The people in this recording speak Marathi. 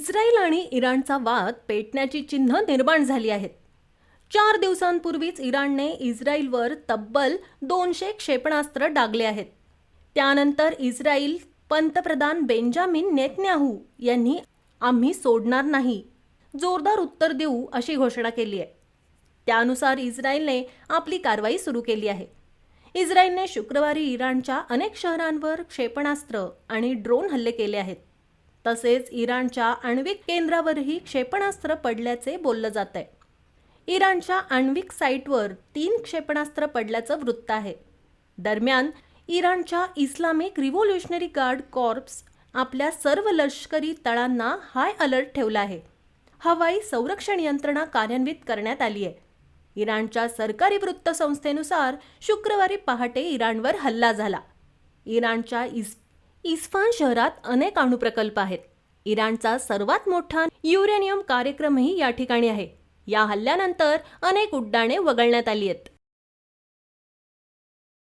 इस्रायल आणि इराणचा वाद पेटण्याची चिन्ह निर्माण झाली आहेत. 4 दिवसांपूर्वीच इराणने इस्रायलवर तब्बल 200 क्षेपणास्त्र डागले आहेत. त्यानंतर इस्रायल पंतप्रधान बेंजामिन नेतन्याहू यांनी आम्ही सोडणार नाही, जोरदार उत्तर देऊ अशी घोषणा केली आहे. त्यानुसार इस्रायलने आपली कारवाई सुरू केली आहे. इस्रायलने शुक्रवारी इराणच्या अनेक शहरांवर क्षेपणास्त्र आणि ड्रोन हल्ले केले आहेत. तसेच इराणच्या आण्विक केंद्रावरही क्षेपणास्त्र पडल्याचे बोललं जात आहे. इराणच्या आण्विक साईटवर 3 क्षेपणास्त्र पडल्याचं वृत्त आहे. दरम्यान इराणच्या इस्लामिक रिव्होल्युशनरी गार्ड कॉर्प्स आपल्या सर्व लष्करी तळांना हाय अलर्ट ठेवला आहे. हवाई संरक्षण यंत्रणा कार्यान्वित करण्यात आली आहे. इराणच्या सरकारी वृत्तसंस्थेनुसार शुक्रवारी पहाटे इराणवर हल्ला झाला. इराणच्या इस्फान शहरात अनेक अणुप्रकल्प आहेत. इराणचा सर्वात मोठा युरेनियम कार्यक्रमही या ठिकाणी आहे. या हल्ल्यानंतर अनेक उड्डाणे वगळण्यात आली आहेत.